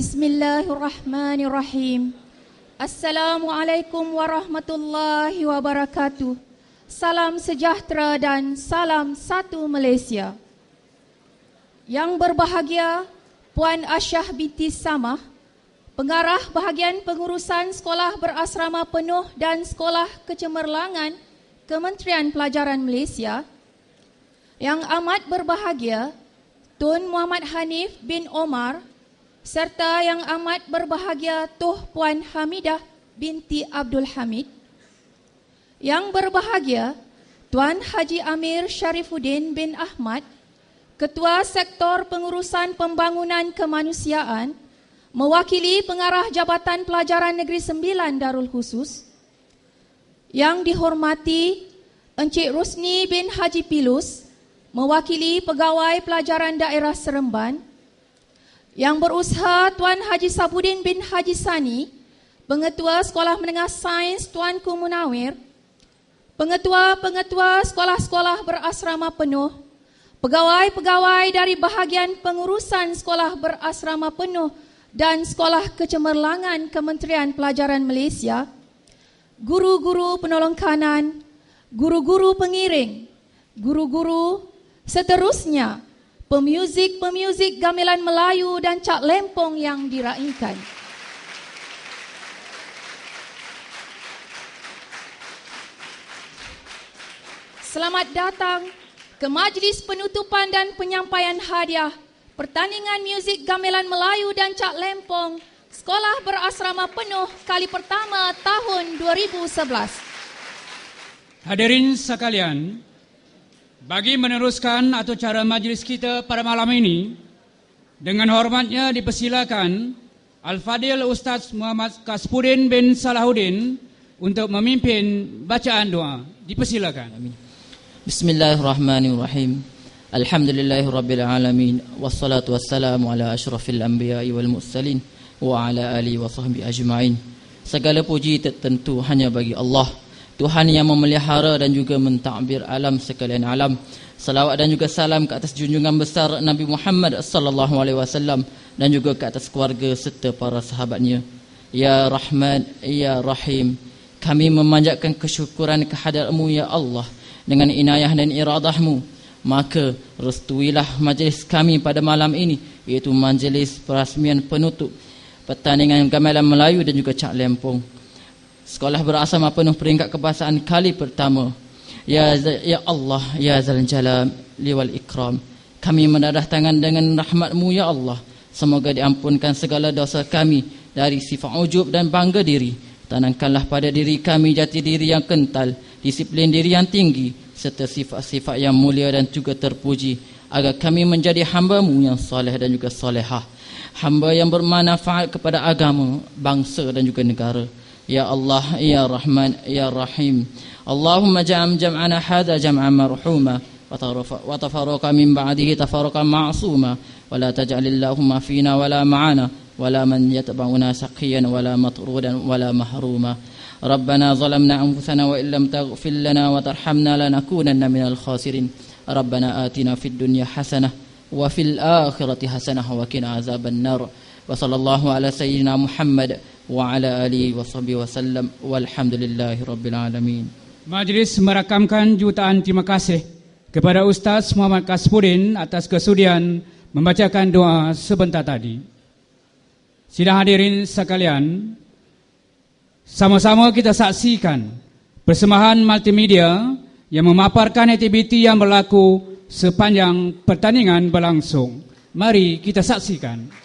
Bismillahirrahmanirrahim. Assalamualaikum warahmatullahi wabarakatuh. Salam sejahtera dan salam satu Malaysia. Yang berbahagia Puan Asyah binti Samah, Pengarah Bahagian Pengurusan Sekolah Berasrama Penuh dan Sekolah Kecemerlangan Kementerian Pelajaran Malaysia. Yang amat berbahagia Tun Muhammad Hanif bin Omar, serta yang amat berbahagia Tuh Puan Hamidah binti Abdul Hamid. Yang berbahagia Tuan Haji Amir Sharifuddin bin Ahmad, Ketua Sektor Pengurusan Pembangunan Kemanusiaan, mewakili Pengarah Jabatan Pelajaran Negeri Sembilan Darul Khusus. Yang dihormati Encik Rusni bin Haji Pilus, mewakili Pegawai Pelajaran Daerah Seremban. Yang berusaha Tuan Haji Sabudin bin Haji Sani, Pengetua Sekolah Menengah Sains Tuanku Munawir, pengetua-pengetua sekolah-sekolah berasrama penuh, pegawai-pegawai dari bahagian pengurusan sekolah berasrama penuh dan sekolah kecemerlangan Kementerian Pelajaran Malaysia, guru-guru penolong kanan, guru-guru pengiring, guru-guru seterusnya, pemuzik-pemuzik gamelan Melayu dan Cak Lempong yang diraikan. Selamat datang ke majlis penutupan dan penyampaian hadiah pertandingan muzik gamelan Melayu dan Cak Lempong Sekolah Berasrama Penuh kali pertama tahun 2011. Hadirin sekalian, bagi meneruskan acara majlis kita pada malam ini, dengan hormatnya dipersilakan Al-Fadil Ustaz Muhammad Kaspuddin bin Salahuddin untuk memimpin bacaan doa. Dipersilakan. Amin. Bismillahirrahmanirrahim. Alhamdulillahirabbil alamin wassalatu wassalamu ala asyrafil anbiya'i wal mursalin wa ala alihi wa sahbihi ajma'in. Segala puji tertentu hanya bagi Allah, Tuhan yang memelihara dan juga mentadbir alam sekalian alam. Salawat dan juga salam ke atas junjungan besar Nabi Muhammad sallallahu alaihi wasallam dan juga ke atas keluarga serta para sahabatnya. Ya Rahman, ya Rahim, kami memanjatkan kesyukuran kehadrat-Mu ya Allah dengan inayah dan iradahmu, maka restuilah majlis kami pada malam ini, iaitu majlis perasmian penutup pertandingan gamelan Melayu dan juga Cak Lempong Sekolah Berasrama Penuh peringkat kebahasaan kali pertama. Ya Allah, ya Zal Jalali wal Ikram, kami menadah tangan dengan rahmat-Mu ya Allah. Semoga diampunkan segala dosa kami dari sifat ujub dan bangga diri. Tanamkanlah pada diri kami jati diri yang kental, disiplin diri yang tinggi, serta sifat-sifat yang mulia dan juga terpuji, agar kami menjadi hamba-Mu yang soleh dan juga solehah, hamba yang bermanfaat kepada agama, bangsa dan juga negara. Ya Allah, ya Rahman, ya Rahim, Allahumma ja'am jam'ana hadha jam'an marhuma wa tafarraqa min ba'dihi tafarraqan ma'suma wa la taj'alillahumma fina wa la ma'ana ولا من يتبعنا سقيا ولا مطرودا ولا محروما. ربنا ظلمنا أنفسنا وإن لم تغفر لنا وترحمنا لنكونن من الخاسرين. ربنا آتنا في الدنيا حسنة وفي الآخرة حسنة وقنا عذاب النار. وصلى الله على سيدنا محمد وعلى آله وصحبه وسلم والحمد لله رب العالمين. Majlis merakamkan jutaan terima kasih kepada Ustaz Muhammad Kaspuddin atas kesudian membacakan doa sebentar tadi. Sidang hadirin sekalian, sama-sama kita saksikan persembahan multimedia yang memaparkan aktiviti yang berlaku sepanjang pertandingan berlangsung. Mari kita saksikan.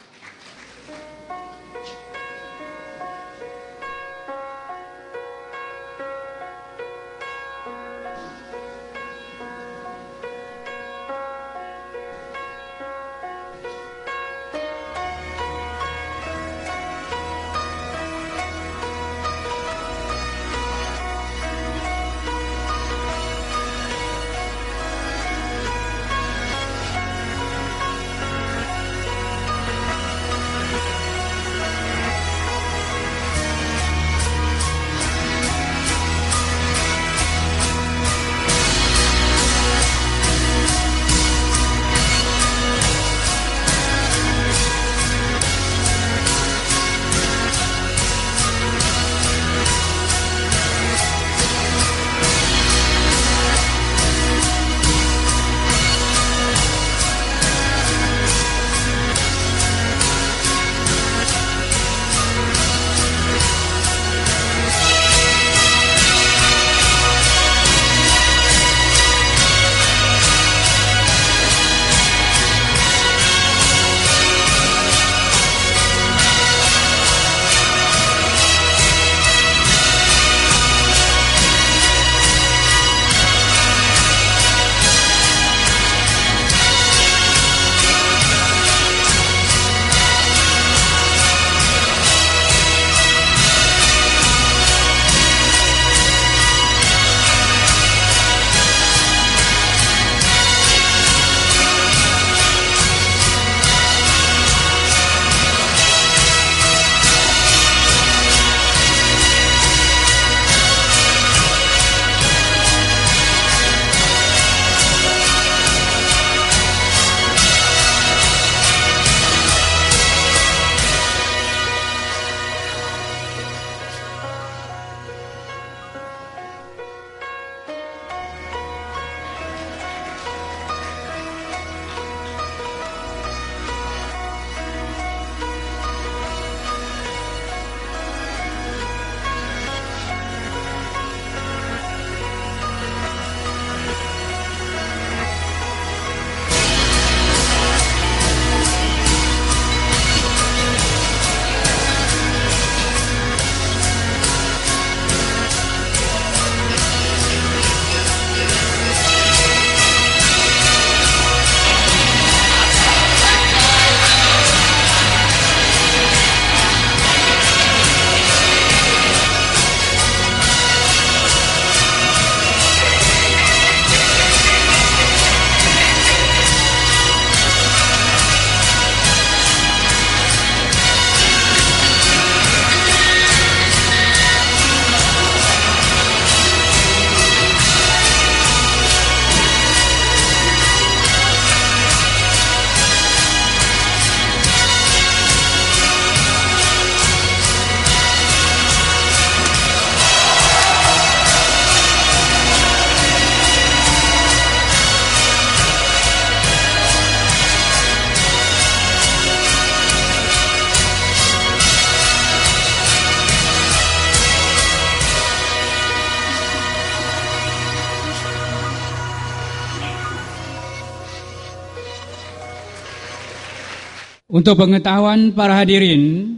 Untuk pengetahuan para hadirin,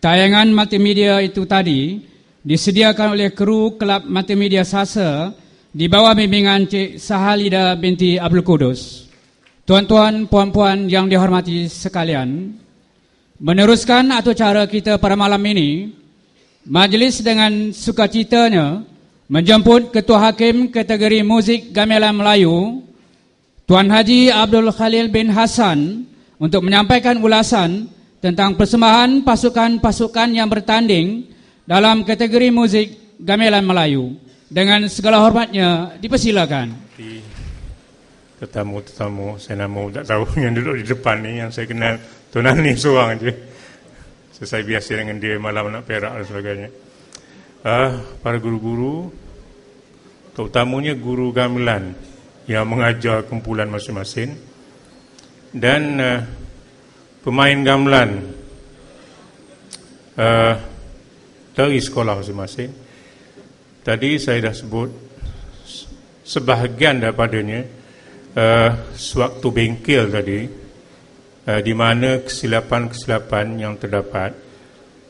tayangan multimedia itu tadi disediakan oleh kru Kelab Multimedia Sasa di bawah bimbingan Cik Sahalida binti Abdul Kudus. Tuan-tuan, puan-puan yang dihormati sekalian, meneruskan acara kita pada malam ini, majlis dengan sukacitanya menjemput Ketua Hakim kategori Muzik Gamelan Melayu, Tuan Haji Abdul Khalil bin Hassan, untuk menyampaikan ulasan tentang persembahan pasukan-pasukan yang bertanding dalam kategori muzik gamelan Melayu. Dengan segala hormatnya, dipersilakan. Tetamu-tetamu, saya nama tak tahu yang duduk di depan ni, yang saya kenal Tuan Ani seorang je. Saya biasa dengan dia malam nak perak dan sebagainya. Para guru-guru, terutamanya guru gamelan yang mengajar kumpulan masing-masing, dan pemain gamelan dari sekolah masing-masing. Tadi saya dah sebut sebahagian daripadanya sewaktu bengkel tadi, di mana kesilapan-kesilapan yang terdapat.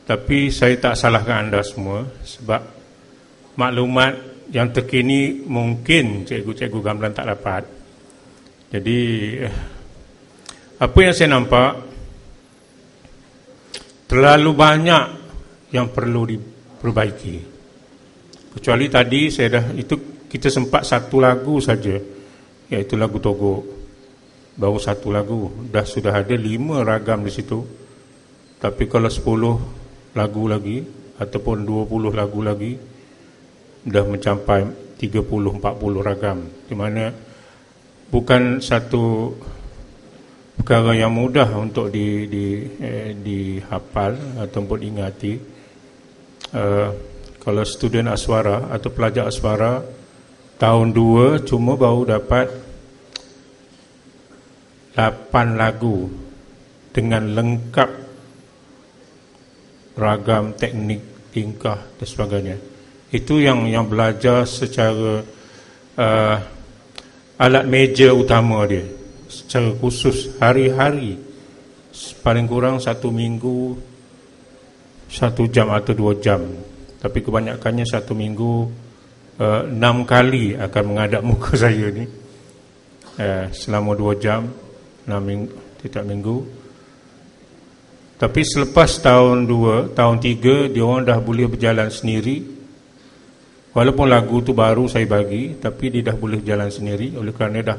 Tapi saya tak salahkan anda semua, sebab maklumat yang terkini mungkin cikgu-cikgu gamelan tak dapat. Jadi apa yang saya nampak, terlalu banyak yang perlu diperbaiki. Kecuali tadi kita sempat satu lagu saja, iaitu lagu Togok. Baru satu lagu, sudah ada 5 ragam di situ. Tapi kalau 10 lagu lagi ataupun 20 lagu lagi, dah mencapai 30-40 ragam, di mana bukan satu perkara yang mudah untuk dihafal ataupun ingati. Kalau student aswara atau pelajar aswara tahun 2 cuma baru dapat 8 lagu dengan lengkap ragam teknik, tingkah dan sebagainya. Itu yang belajar secara alat meja utama dia, secara khusus hari-hari, paling kurang 1 minggu 1 jam atau 2 jam. Tapi kebanyakannya 1 minggu 6 kali akan menghadap muka saya ni, selama 2 jam 6 minggu, tiap minggu. Tapi selepas tahun 2, tahun 3, dia orang dah boleh berjalan sendiri. Walaupun lagu tu baru saya bagi, tapi dia dah boleh berjalan sendiri, oleh kerana dah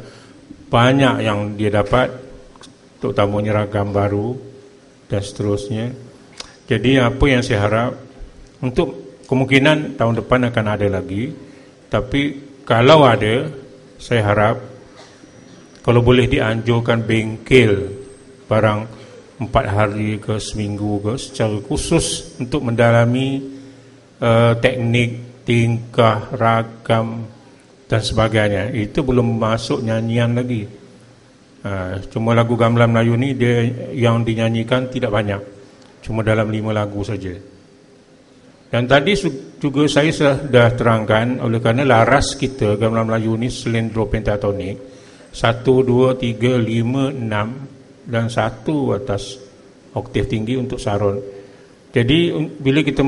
banyak yang dia dapat, terutamanya ragam baru dan seterusnya. Jadi apa yang saya harap, untuk kemungkinan tahun depan akan ada lagi, tapi kalau ada, saya harap kalau boleh dianjurkan bengkel barang 4 hari ke seminggu ke, secara khusus untuk mendalami teknik, tingkah, ragam dan sebagainya. Itu belum masuk nyanyian lagi. Cuma lagu gamelan Melayu ni dia yang dinyanyikan tidak banyak, cuma dalam 5 lagu saja. Dan tadi juga saya sudah terangkan, oleh kerana laras kita gamelan Melayu ni selendro pentatonik, 1, 2, 3, 5, 6 dan 1 atas oktav tinggi untuk saron. Jadi bila kita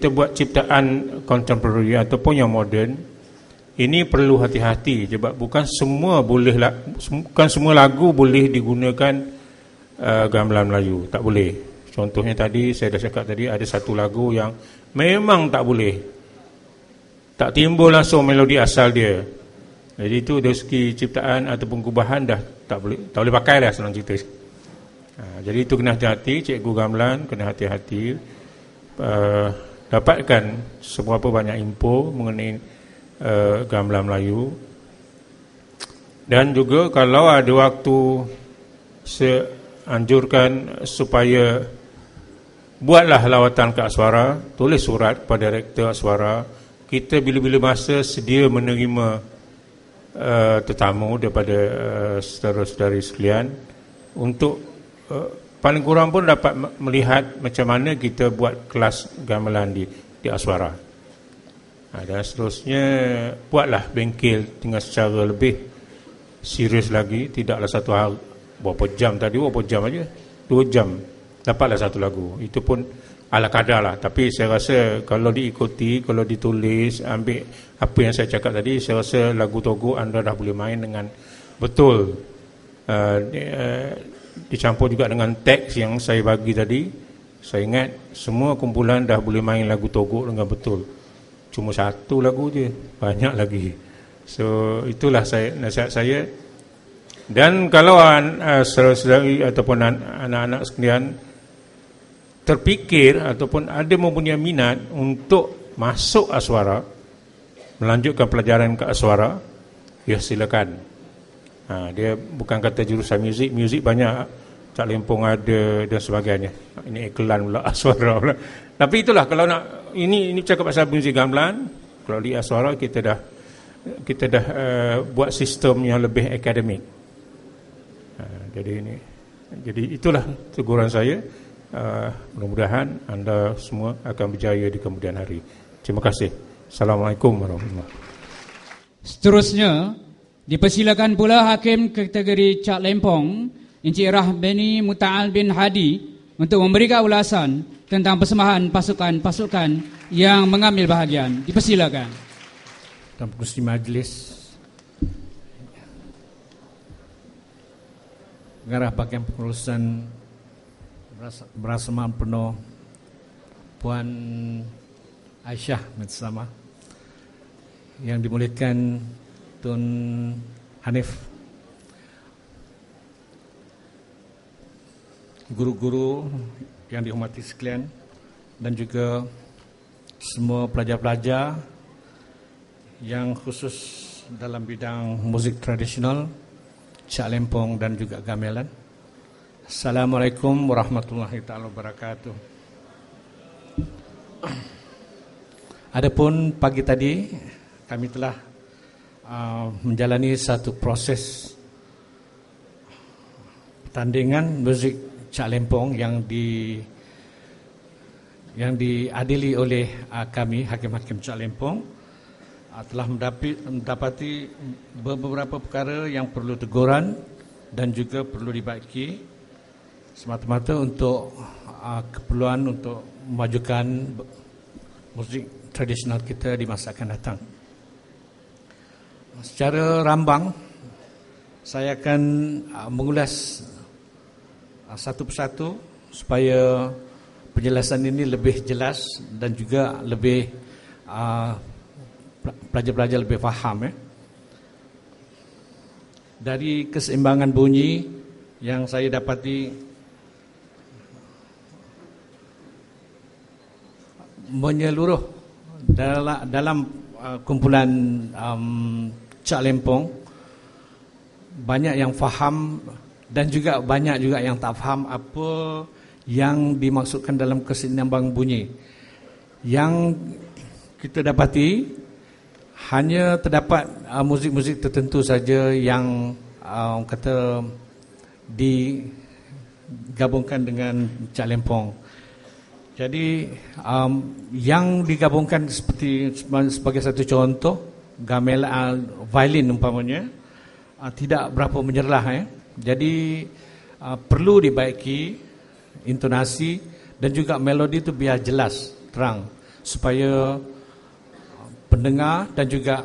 buat ciptaan contemporary ataupun yang moden, ini perlu hati-hati, sebab bukan semua lagu boleh digunakan gamelan Melayu, tak boleh. Contohnya tadi saya dah cakap tadi, ada 1 lagu yang memang tak boleh, tak timbul langsung melodi asal dia. Jadi itu dari segi ciptaan ataupun gubahan dah tak boleh pakai lah, senang cerita. Jadi itu kena hati-hati, cikgu gamelan kena hati-hati, dapatkan seberapa banyak info mengenai gamelan Melayu. Dan juga kalau ada waktu, saya anjurkan supaya buatlah lawatan ke Aswara, tulis surat pada rektor Aswara. Kita bila-bila masa sedia menerima tetamu daripada saudara-saudari sekalian, untuk paling kurang pun dapat melihat macam mana kita buat kelas gamelan di Aswara. Dan seterusnya, buatlah bengkel dengan secara lebih serius lagi. Tidaklah satu hari berapa jam tadi, berapa jam aja 2 jam dapatlah satu lagu. Itu pun ala kadar lah. Tapi saya rasa kalau diikuti, kalau ditulis, ambil apa yang saya cakap tadi, saya rasa lagu Togo anda dah boleh main dengan betul. Dicampur juga dengan teks yang saya bagi tadi. Saya ingat semua kumpulan dah boleh main lagu Togo dengan betul. Cuma satu lagu je, banyak lagi. So itulah nasihat saya. Dan kalau saudara-saudari ataupun anak-anak sekalian terfikir ataupun ada mempunyai minat untuk masuk Aswara, melanjutkan pelajaran ke Aswara, ya silakan. Dia bukan kata jurusan muzik banyak, Cak Lempong ada dan sebagainya. Ini iklan pula, Aswara pula. Tapi itulah, kalau nak ini cakap pasal muzik gamelan, kalau di Aswara kita dah buat sistem yang lebih akademik. Jadi itulah teguran saya. Mudah-mudahan anda semua akan berjaya di kemudian hari. Terima kasih. Assalamualaikum warahmatullahi wabarakatuh. Seterusnya dipersilakan pula Hakim kategori Cak Lempong, Encik Rahbani Muta'al bin Hadi, untuk memberikan ulasan tentang persembahan pasukan-pasukan yang mengambil bahagian. Dipersilakan. Tuan Pengerusi Majlis, Pengarah Bahagian Pengurusan Berasamaan Penuh Puan Aisyah Metsama, yang dimuliakan Tun Hanif, guru-guru yang dihormati sekalian, dan juga semua pelajar-pelajar yang khusus dalam bidang muzik tradisional, Cak Lempong dan juga gamelan. Assalamualaikum warahmatullahi taala wabarakatuh. Adapun pagi tadi kami telah menjalani satu proses pertandingan muzik Cak Lempong yang diadili oleh kami hakim-hakim Cak Lempong. Telah mendapati beberapa perkara yang perlu teguran dan juga perlu dibaiki semata-mata untuk keperluan untuk memajukan muzik tradisional kita di masa akan datang. Secara rambang saya akan mengulas satu persatu supaya penjelasan ini lebih jelas dan juga lebih pelajar-pelajar lebih faham. Dari keseimbangan bunyi yang saya dapati menyeluruh dalam kumpulan Cak Lempong, banyak yang faham dan juga banyak juga yang tak faham apa yang dimaksudkan dalam keseimbangan bunyi. Yang kita dapati hanya terdapat muzik-muzik tertentu saja yang kata digabungkan dengan Cak Lempong. Jadi yang digabungkan sebagai satu contoh, gamelan, violin umpamanya, tidak berapa menyerlah. Jadi perlu dibaiki intonasi dan juga melodi itu biar jelas, terang, supaya pendengar dan juga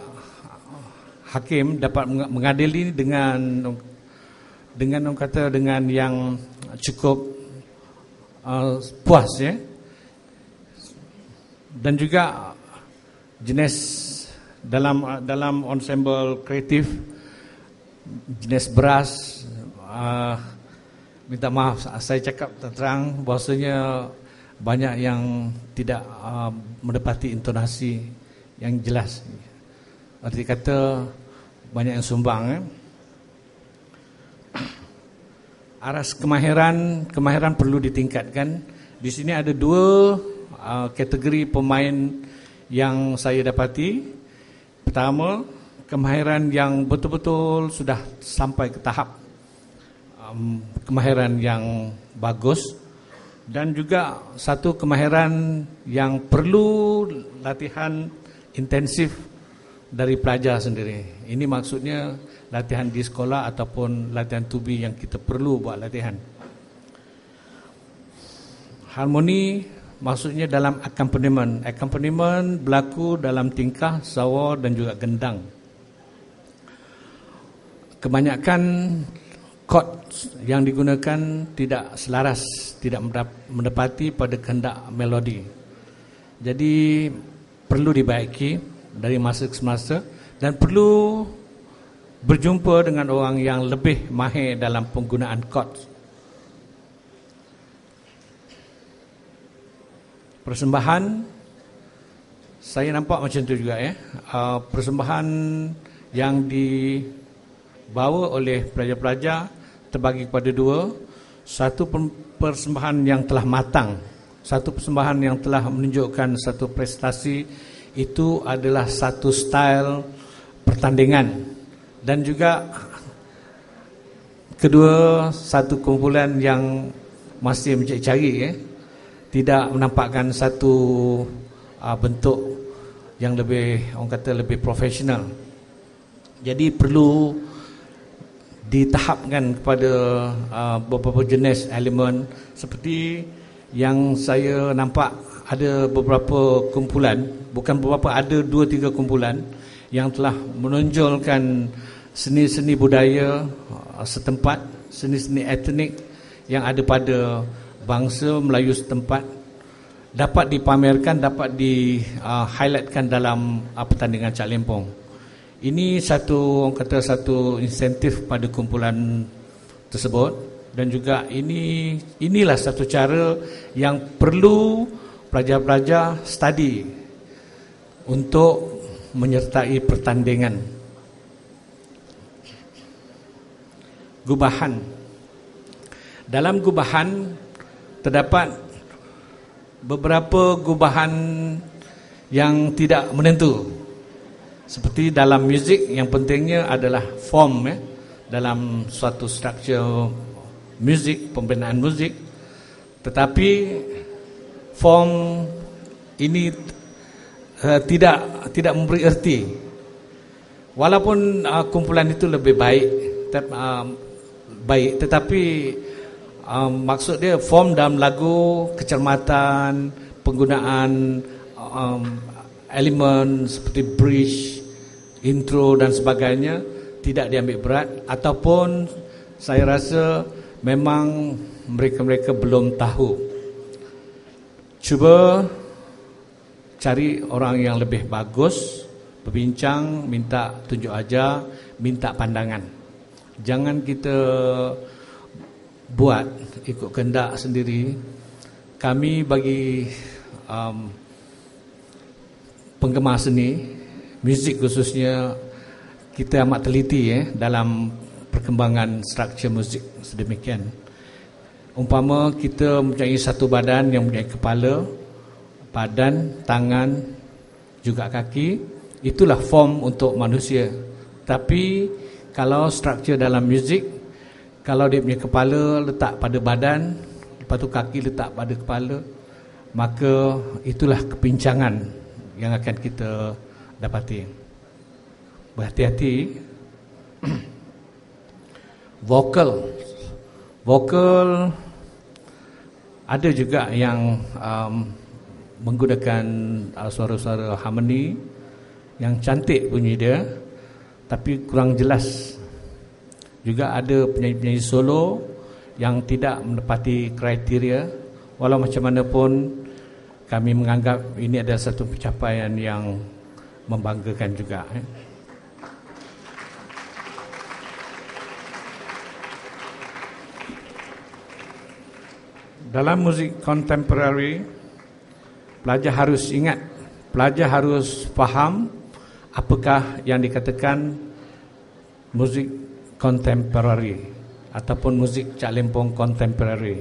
hakim dapat mengadili dengan yang cukup puas, ya. Dan juga jenis dalam ensemble kreatif, jenis beras, minta maaf saya cakap terang bahasanya banyak yang tidak mendapati intonasi yang jelas. Arti kata banyak yang sumbang. Aras kemahiran perlu ditingkatkan. Di sini ada dua kategori pemain yang saya dapati. Pertama, kemahiran yang betul-betul sudah sampai ke tahap kemahiran yang bagus, dan juga satu kemahiran yang perlu latihan intensif dari pelajar sendiri. Ini maksudnya latihan di sekolah ataupun latihan tubi yang kita perlu buat latihan. Harmoni maksudnya dalam accompaniment. Accompaniment berlaku dalam tingkah, sawar dan juga gendang. Kebanyakan chord yang digunakan tidak selaras, tidak mendapati pada kehendak melodi. Jadi perlu dibaiki dari masa ke semasa dan perlu berjumpa dengan orang yang lebih mahir dalam penggunaan chord. Persembahan saya nampak macam tu juga ya. Persembahan yang dibawa oleh pelajar-pelajar terbagi kepada dua. Satu persembahan yang telah matang, satu persembahan yang telah menunjukkan satu prestasi. Itu adalah satu style pertandingan. Dan juga kedua, satu kumpulan yang masih mencari-cari ya. Tidak menampakkan satu bentuk yang lebih, orang kata lebih profesional. Jadi perlu ditahapkan kepada beberapa jenis elemen. Seperti yang saya nampak ada beberapa kumpulan, bukan beberapa, ada 2-3 kumpulan yang telah menonjolkan seni-seni budaya setempat, seni-seni etnik yang ada pada bangsa Melayu setempat, dapat dipamerkan, dapat di-highlightkan dalam pertandingan Cak Lempong. Ini satu, orang kata satu insentif pada kumpulan tersebut. Dan juga inilah satu cara yang perlu pelajar-pelajar study untuk menyertai pertandingan. Gubahan. Dalam gubahan terdapat beberapa gubahan yang tidak menentu. Seperti dalam muzik, yang pentingnya adalah form ya. Dalam suatu struktur muzik, pembinaan muzik. Tetapi form ini tidak memberi erti. Walaupun kumpulan itu lebih baik, tetapi maksud dia form dalam lagu, kecermatan, penggunaan elemen seperti bridge, intro dan sebagainya tidak diambil berat, ataupun saya rasa memang mereka belum tahu. Cuba cari orang yang lebih bagus, berbincang, minta tunjuk ajar, minta pandangan. Jangan kita buat ikut kehendak sendiri. Kami bagi penggemar seni, muzik khususnya, kita amat teliti dalam perkembangan struktur muzik sedemikian. Umpama kita mempunyai satu badan yang mempunyai kepala, badan, tangan, juga kaki, itulah form untuk manusia. Tapi kalau struktur dalam muzik, kalau dia punya kepala letak pada badan, lepas tu kaki letak pada kepala, maka itulah kepincangan yang akan kita dapati. Berhati-hati. Vokal ada juga yang menggunakan suara-suara harmoni yang cantik bunyi dia, tapi kurang jelas. Juga ada penyanyi-penyanyi solo yang tidak menepati kriteria. Walau macam mana pun, kami menganggap ini adalah satu pencapaian yang membanggakan juga. Dalam muzik contemporary, pelajar harus ingat, pelajar harus faham apakah yang dikatakan muzik contemporary ataupun muzik Cak Lempong contemporary.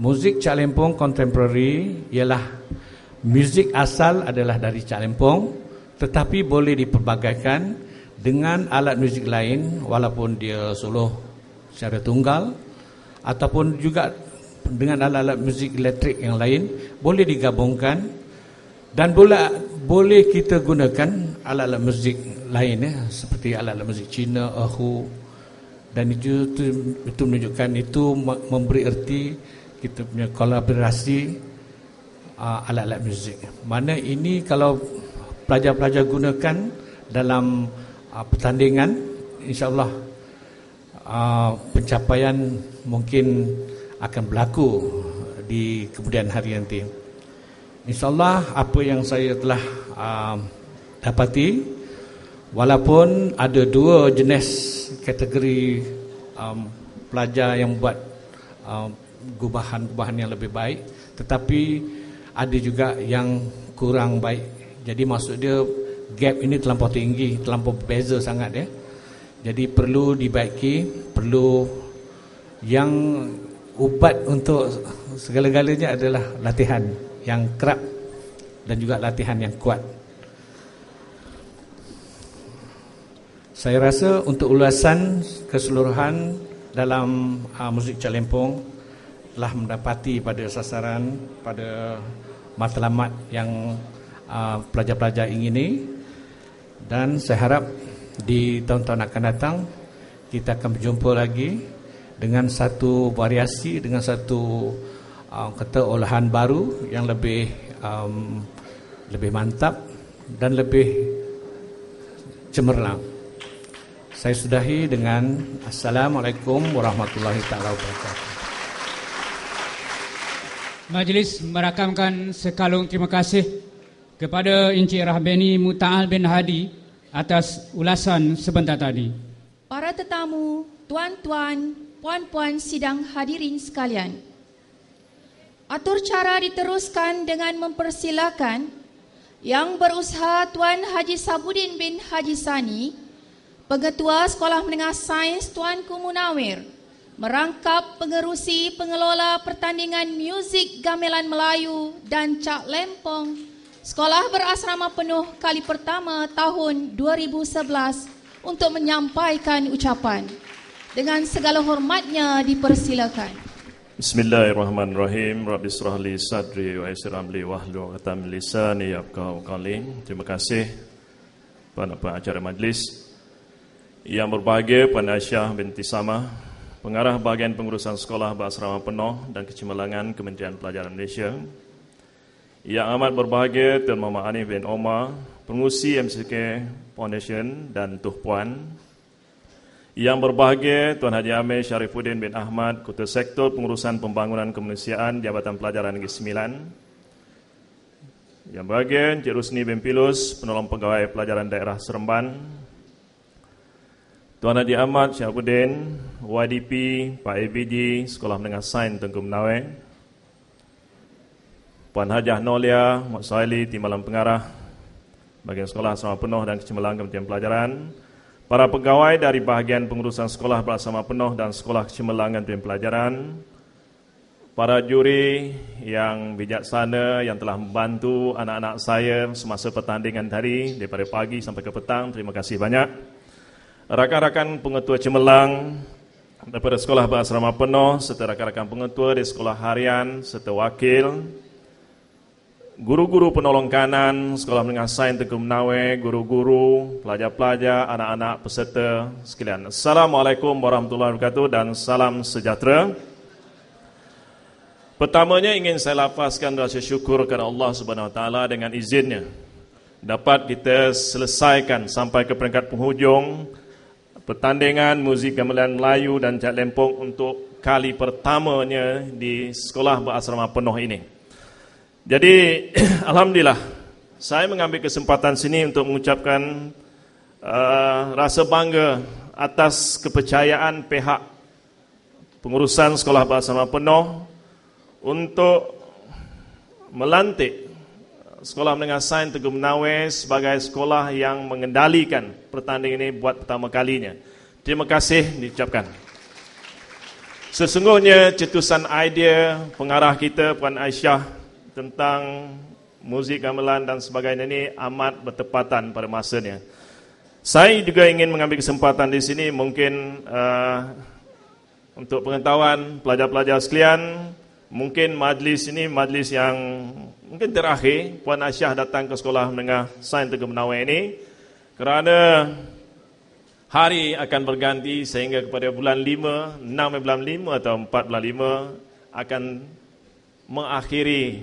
Muzik Cak Lempong contemporary ialah muzik asal adalah dari Cak Lempong, tetapi boleh diperbagaikan dengan alat muzik lain, walaupun dia solo secara tunggal, ataupun juga dengan alat-alat muzik elektrik yang lain, boleh digabungkan. Dan boleh kita gunakan alat-alat muzik lain seperti alat-alat muzik Cina, erhu, dan itu menunjukkan, itu memberi erti kita punya kolaborasi alat-alat muzik. Mana ini kalau pelajar-pelajar gunakan dalam pertandingan, insya-Allah pencapaian mungkin akan berlaku di kemudian hari nanti. InsyaAllah apa yang saya telah dapati, walaupun ada dua jenis kategori pelajar yang buat gubahan-gubahan yang lebih baik, tetapi ada juga yang kurang baik. Jadi maksud dia gap ini terlampau tinggi, terlampau berbeza sangat ya. Jadi perlu dibaiki, perlu yang ubat untuk segala-galanya adalah latihan yang kerap dan juga latihan yang kuat. Saya rasa untuk ulasan keseluruhan dalam muzik Cak Lempong telah mendapati pada sasaran, pada matlamat yang pelajar-pelajar ingini, dan saya harap di tahun-tahun akan datang kita akan berjumpa lagi dengan satu variasi, dengan satu kata olahan baru yang lebih mantap dan lebih cemerlang. Saya sudahi dengan Assalamualaikum warahmatullahi taala wabarakatuh. Majlis merakamkan sekalung terima kasih kepada Encik Rahbani Muta'al bin Hadi atas ulasan sebentar tadi. Para tetamu, tuan-tuan, puan-puan sidang hadirin sekalian, atur cara diteruskan dengan mempersilakan Yang Berusaha Tuan Haji Sabudin bin Haji Sani, Pengetua Sekolah Menengah Sains Tuanku Munawir, merangkap pengerusi pengelola pertandingan muzik gamelan Melayu dan Cak Lempong Sekolah Berasrama Penuh kali pertama tahun 2011 untuk menyampaikan ucapan. Dengan segala hormatnya dipersilakan. Bismillahirrahmanirrahim. Rabbi israh li sadri wa yassir amri wahlul 'uqdatam min lisani yafqahu qawli. Terima kasih pada pengacara majlis yang berbahagia, Puan Aisyah binti Samah, Pengarah Bahagian Pengurusan Sekolah Berasrama Penuh dan Kecemerlangan Kementerian Pelajaran Malaysia. Yang amat berbahagia Tuan Muhammad Hanif bin Omar, Pengurusi MCK Foundation dan Tuh Puan. Yang berbahagia Tuan Haji Amir Syarifuddin bin Ahmad, Ketua Sektor Pengurusan Pembangunan Kemanusiaan Jabatan Pelajaran Negeri Sembilan. Yang berbahagia Encik Rusni bin Pilus, Penolong Pegawai Pelajaran Daerah Seremban. Tuan Haji Ahmad Syahabuddin, YDP, Pak ABG, Sekolah Menengah Sains Tengku Menawai. Puan Hajah Nolia, Mak Suhaili, Timbalan Pengarah, Bahagian Sekolah Asrama Penuh dan Kecemerlangan Kementerian Pelajaran. Para pegawai dari Bahagian Pengurusan Sekolah Berasrama Penuh dan Sekolah Kecemerlangan Kementerian Pelajaran. Para juri yang bijaksana yang telah membantu anak-anak saya semasa pertandingan tadi daripada pagi sampai ke petang, terima kasih banyak. Rakan-rakan pengetua cemerlang daripada Sekolah Berasrama Penuh serta rakan-rakan pengetua di sekolah harian serta wakil, guru-guru penolong kanan Sekolah Menengah Sains Tengku Menawai, guru-guru, pelajar-pelajar, anak-anak peserta sekalian. Assalamualaikum warahmatullahi wabarakatuh dan salam sejahtera. Pertamanya ingin saya lafazkan rasa syukur kepada Allah Subhanahu Wa Taala dengan izinnya dapat kita selesaikan sampai ke peringkat penghujung pertandingan muzik gamelan Melayu dan Cak Lempong untuk kali pertamanya di Sekolah Berasrama Penuh ini. Jadi alhamdulillah saya mengambil kesempatan sini untuk mengucapkan rasa bangga atas kepercayaan pihak pengurusan Sekolah Berasrama Penuh untuk melantik Sekolah Menengah Sains Tengku Menawai sebagai sekolah yang mengendalikan pertandingan ini buat pertama kalinya. Terima kasih diucapkan. Sesungguhnya cetusan idea pengarah kita Puan Aisyah tentang muzik gamelan dan sebagainya ini amat bertepatan pada masanya. Saya juga ingin mengambil kesempatan di sini mungkin untuk pengetahuan pelajar-pelajar sekalian, mungkin majlis ini majlis yang mungkin terakhir Puan Aisyah datang ke Sekolah Menengah Sains Tengku Menawai ini, kerana hari akan berganti sehingga kepada bulan 5, 6 bulan 5 atau 4 bulan 5 akan mengakhiri